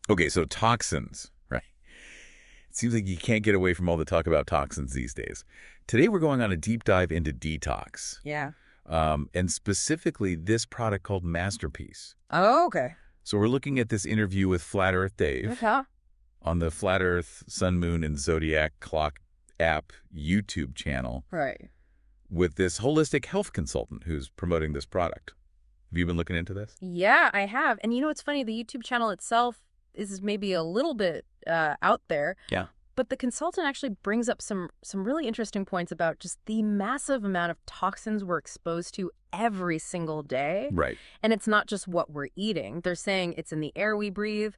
Okay, so toxins, right? It seems like you can't get away from all the talk about toxins these days. Today we're going on a deep dive into detox, Yeah. and specifically this product called MasterPeace. Oh, okay. So we're looking at this interview with Flat Earth Dave Okay. on the Flat Earth, Sun, Moon, and Zodiac Clock app YouTube channel Right. with this holistic health consultant who's promoting this product. Have you been looking into this? Yeah, I have. And you know what's funny? The YouTube channel itself is maybe a little bit out there, Yeah. but the consultant actually brings up some really interesting points about just the massive amount of toxins we're exposed to every single day. Right. And it's not just what we're eating. They're saying it's in the air we breathe,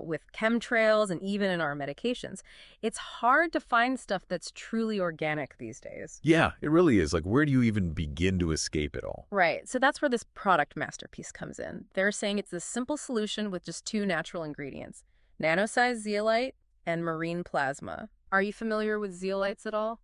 with chemtrails, and even in our medications. It's hard to find stuff that's truly organic these days. Yeah, it really is. Like, where do you even begin to escape it all? Right. So that's where this product MasterPeace comes in. They're saying it's a simple solution with just two natural ingredients, nano-sized zeolite and marine plasma. Are you familiar with zeolites at all?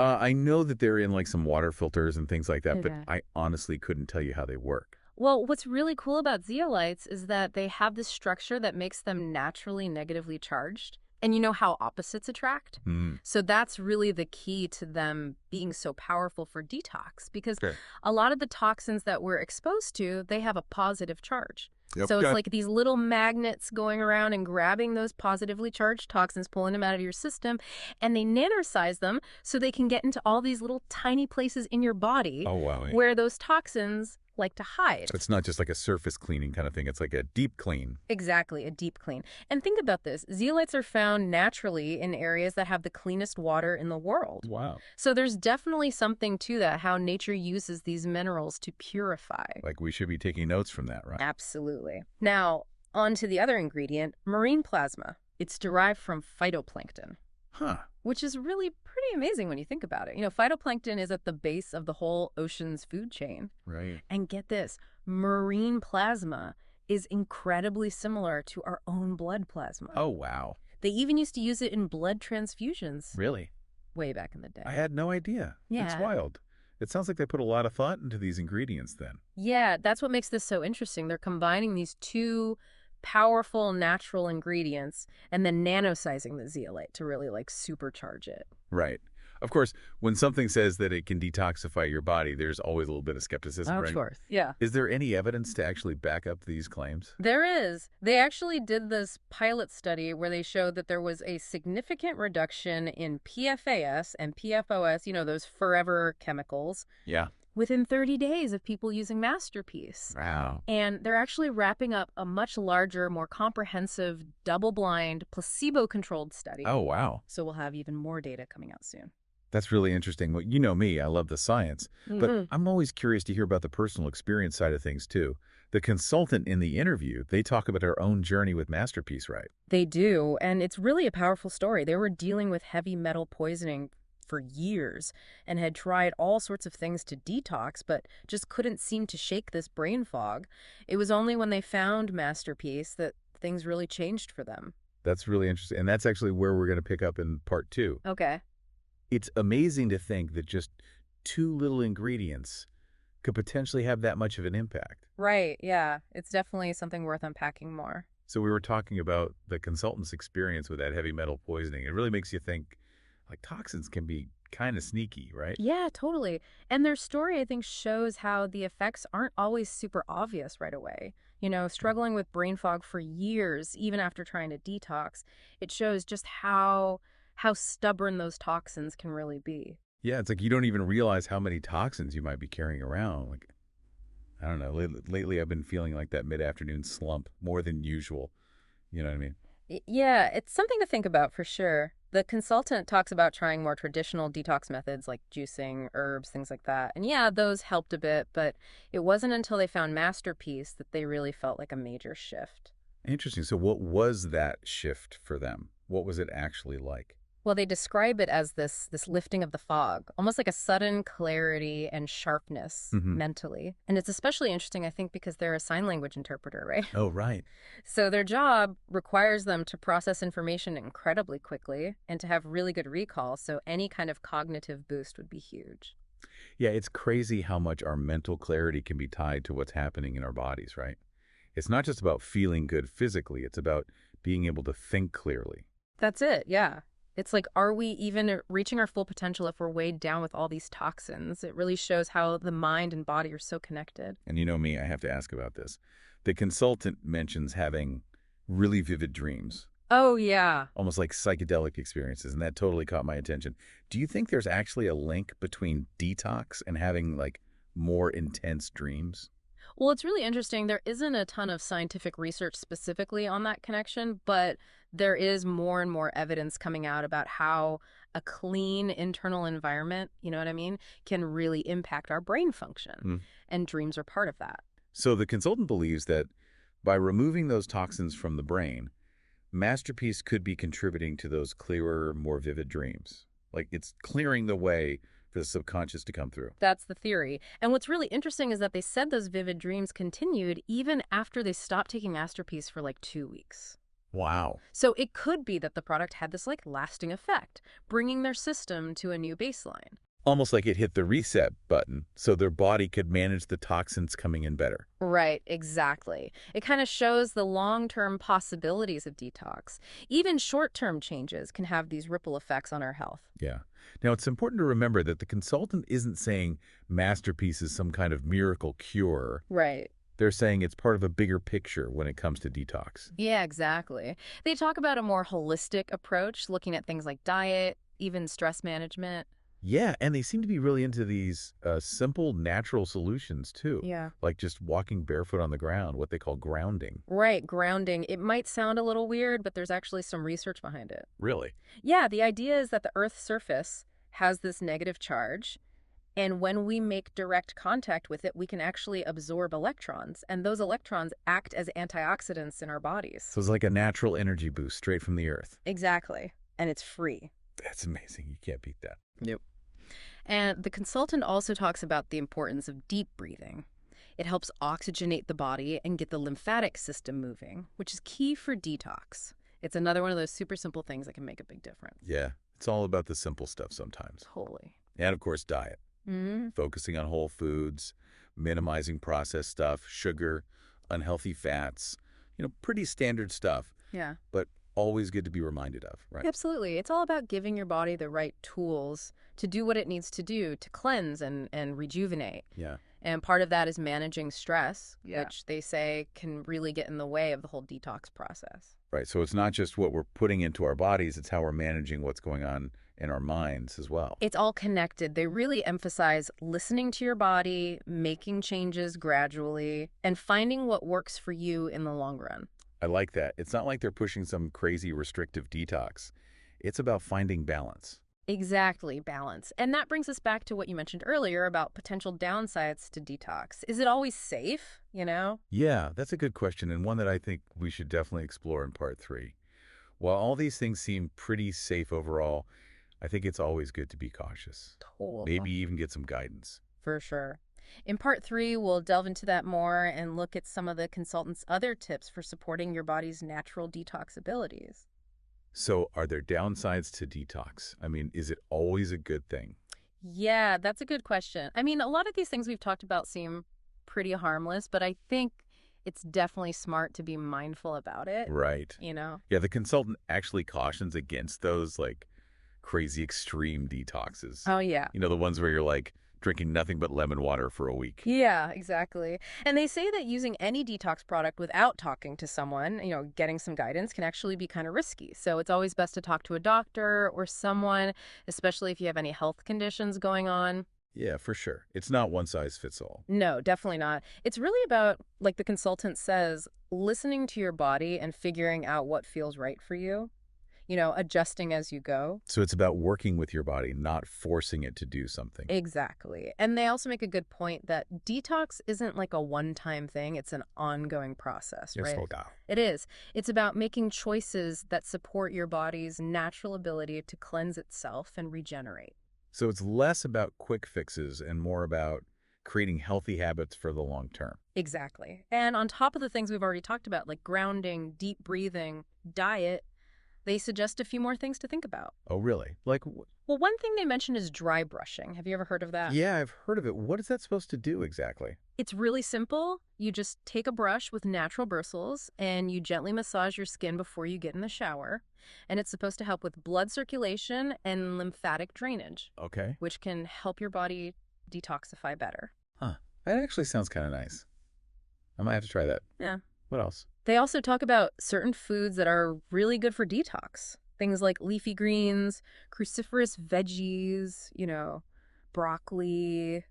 I know that they're in like some water filters and things like that, but Okay. I honestly couldn't tell you how they work. Well, what's really cool about zeolites is that they have this structure that makes them naturally negatively charged. And you know how opposites attract? Hmm. So that's really the key to them being so powerful for detox, because Okay. a lot of the toxins that we're exposed to, they have a positive charge. Yep. So it's Okay. like these little magnets going around and grabbing those positively charged toxins, pulling them out of your system, and they nanosize them so they can get into all these little tiny places in your body Oh, wow. where those toxins like to hide. So it's not just like a surface cleaning kind of thing. It's like a deep clean. Exactly, a deep clean. And think about this. Zeolites are found naturally in areas that have the cleanest water in the world. Wow. So there's definitely something to that, how nature uses these minerals to purify. Like we should be taking notes from that, right? Absolutely. Now, on to the other ingredient, marine plasma. It's derived from phytoplankton, Huh. which is really pretty amazing when you think about it. You know, phytoplankton is at the base of the whole ocean's food chain. Right. And get this, marine plasma is incredibly similar to our own blood plasma. Oh, wow. They even used to use it in blood transfusions Really? way back in the day. I had no idea. It's Yeah. wild. It sounds like they put a lot of thought into these ingredients then. Yeah, that's what makes this so interesting. They're combining these two powerful natural ingredients and then nanosizing the zeolite to really like supercharge it. Right. Of course, when something says that it can detoxify your body, there's always a little bit of skepticism, Of right? course. Yeah. Is there any evidence to actually back up these claims? There is. They actually did this pilot study where they showed that there was a significant reduction in PFAS and PFOS, you know, those forever chemicals, Yeah. within 30 days of people using MasterPeace. Wow. And they're actually wrapping up a much larger, more comprehensive, double-blind, placebo-controlled study. Oh, wow. So we'll have even more data coming out soon. That's really interesting. Well, you know me, I love the science, but I'm always curious to hear about the personal experience side of things too. The consultant in the interview, they talk about their own journey with MasterPeace, right? They do, and it's really a powerful story. They were dealing with heavy metal poisoning for years and had tried all sorts of things to detox, but just couldn't seem to shake this brain fog. It was only when they found MasterPeace that things really changed for them. That's really interesting. And that's actually where we're going to pick up in part 2. Okay. It's amazing to think that just 2 little ingredients could potentially have that much of an impact. Right, yeah. It's definitely something worth unpacking more. So we were talking about the consultant's experience with that heavy metal poisoning. It really makes you think, like, toxins can be kind of sneaky, right? Yeah, totally. And their story, I think, shows how the effects aren't always super obvious right away. You know, struggling with brain fog for years, even after trying to detox, it shows just how stubborn those toxins can really be. Yeah, it's like you don't even realize how many toxins you might be carrying around. Like, I don't know. Lately, I've been feeling like that mid-afternoon slump more than usual. You know what I mean? Yeah, it's something to think about for sure. The consultant talks about trying more traditional detox methods like juicing, herbs, things like that. And yeah, those helped a bit, but it wasn't until they found MasterPeace that they really felt like a major shift. Interesting. So what was that shift for them? What was it actually like? Well, they describe it as this lifting of the fog, almost like a sudden clarity and sharpness mentally. And it's especially interesting, I think, because they're a sign language interpreter, right? Oh, right. So their job requires them to process information incredibly quickly and to have really good recall, so any kind of cognitive boost would be huge. Yeah, it's crazy how much our mental clarity can be tied to what's happening in our bodies, right? It's not just about feeling good physically. It's about being able to think clearly. That's it, yeah. It's like, are we even reaching our full potential if we're weighed down with all these toxins? It really shows how the mind and body are so connected. And you know me, I have to ask about this. The consultant mentions having really vivid dreams, Oh, yeah. almost like psychedelic experiences, and that totally caught my attention. Do you think there's actually a link between detox and having like more intense dreams? Well, it's really interesting. There isn't a ton of scientific research specifically on that connection, but there is more and more evidence coming out about how a clean internal environment, you know what I mean, can really impact our brain function. Hmm. And dreams are part of that. So the consultant believes that by removing those toxins from the brain, MasterPeace could be contributing to those clearer, more vivid dreams. Like it's clearing the way for the subconscious to come through. That's the theory. And what's really interesting is that they said those vivid dreams continued even after they stopped taking MasterPeace for like 2 weeks. Wow. So it could be that the product had this like lasting effect, bringing their system to a new baseline. Almost like it hit the reset button so their body could manage the toxins coming in better. Right, exactly. It kind of shows the long-term possibilities of detox. Even short-term changes can have these ripple effects on our health. Yeah. Now, it's important to remember that the consultant isn't saying MasterPeace is some kind of miracle cure. Right. They're saying it's part of a bigger picture when it comes to detox. Yeah, exactly. They talk about a more holistic approach, looking at things like diet, even stress management. Yeah, and they seem to be really into these simple, natural solutions, too. Yeah. Like just walking barefoot on the ground, what they call grounding. Right, grounding. It might sound a little weird, but there's actually some research behind it. Really? Yeah, the idea is that the Earth's surface has this negative charge, and when we make direct contact with it, we can actually absorb electrons, and those electrons act as antioxidants in our bodies. So it's like a natural energy boost straight from the earth. Exactly. And it's free. That's amazing. You can't beat that. Yep. And the consultant also talks about the importance of deep breathing. It helps oxygenate the body and get the lymphatic system moving, which is key for detox. It's another one of those super simple things that can make a big difference. Yeah, it's all about the simple stuff sometimes. Totally. And of course, diet. Mm-hmm. Focusing on whole foods, minimizing processed stuff, sugar, unhealthy fats, pretty standard stuff, Yeah. but always good to be reminded of, right? Absolutely. It's all about giving your body the right tools to do what it needs to do to cleanse and rejuvenate. Yeah. And part of that is managing stress, Yeah. which they say can really get in the way of the whole detox process. Right. So it's not just what we're putting into our bodies, it's how we're managing what's going on in our minds as well. It's all connected. They really emphasize listening to your body, making changes gradually, and finding what works for you in the long run. I like that. It's not like they're pushing some crazy restrictive detox. It's about finding balance. Exactly, balance. And that brings us back to what you mentioned earlier about potential downsides to detox. Is it always safe, Yeah, that's a good question, and one that I think we should definitely explore in part 3. While all these things seem pretty safe overall, I think it's always good to be cautious. Totally. Maybe even get some guidance. For sure. In part 3, we'll delve into that more and look at some of the consultant's other tips for supporting your body's natural detox abilities. So are there downsides to detox? I mean, is it always a good thing? Yeah, that's a good question. I mean, a lot of these things we've talked about seem pretty harmless, but I think it's definitely smart to be mindful about it. Right. Yeah, the consultant actually cautions against those like crazy extreme detoxes. Oh, yeah. The ones where you're like drinking nothing but lemon water for a week. Yeah, exactly. And they say that using any detox product without talking to someone, getting some guidance can actually be kind of risky. So it's always best to talk to a doctor or someone, especially if you have any health conditions going on. Yeah, for sure. It's not one size fits all. No, definitely not. It's really about, like the consultant says, listening to your body and figuring out what feels right for you. Adjusting as you go. So it's about working with your body, not forcing it to do something. Exactly. And they also make a good point that detox isn't like a one-time thing. It's an ongoing process, right? It is. It's about making choices that support your body's natural ability to cleanse itself and regenerate. So it's less about quick fixes and more about creating healthy habits for the long term. Exactly. And on top of the things we've already talked about, like grounding, deep breathing, diet, they suggest a few more things to think about. Oh, really? Like, Well, one thing they mention is dry brushing. Have you ever heard of that? yeah, I've heard of it. What is that supposed to do exactly? It's really simple. You just take a brush with natural bristles and you gently massage your skin before you get in the shower. And it's supposed to help with blood circulation and lymphatic drainage, Okay. which can help your body detoxify better. Huh. That actually sounds kind of nice. I might have to try that. Yeah. What else? They also talk about certain foods that are really good for detox. Things like leafy greens, cruciferous veggies, broccoli,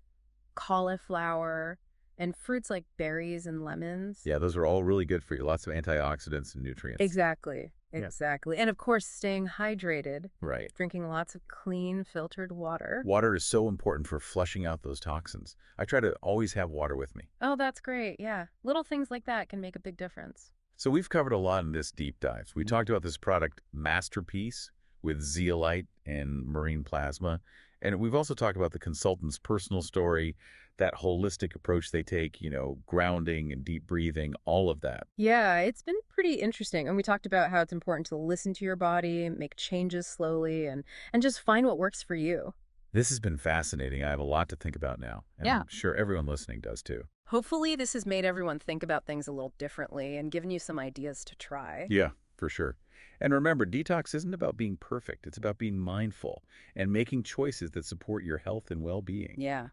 cauliflower, and fruits like berries and lemons. Yeah, those are all really good for you. Lots of antioxidants and nutrients. Exactly. Yeah. Exactly. And of course, staying hydrated, Right. drinking lots of clean, filtered water. Water is so important for flushing out those toxins. I try to always have water with me. Oh, that's great. Yeah. Little things like that can make a big difference. So we've covered a lot in this deep dive. We talked about this product, MasterPeace, with zeolite and marine plasma. And we've also talked about the consultant's personal story, that holistic approach they take, grounding and deep breathing, all of that. Yeah, it's been pretty interesting. And we talked about how it's important to listen to your body, make changes slowly, and just find what works for you. This has been fascinating. I have a lot to think about now. And Yeah. I'm sure everyone listening does too. Hopefully, this has made everyone think about things a little differently and given you some ideas to try. Yeah, for sure. And remember, detox isn't about being perfect. It's about being mindful and making choices that support your health and well-being. Yeah.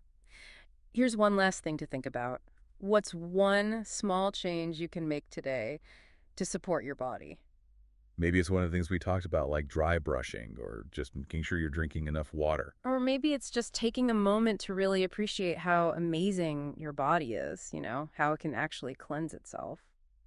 Here's one last thing to think about. What's one small change you can make today to support your body? Maybe it's one of the things we talked about, like dry brushing or just making sure you're drinking enough water. Or maybe it's just taking a moment to really appreciate how amazing your body is, how it can actually cleanse itself.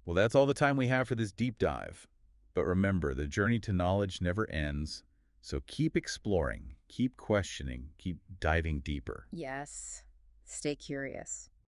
Well, that's all the time we have for this deep dive. But remember, the journey to knowledge never ends. So keep exploring, keep questioning, keep diving deeper. Yes. Stay curious.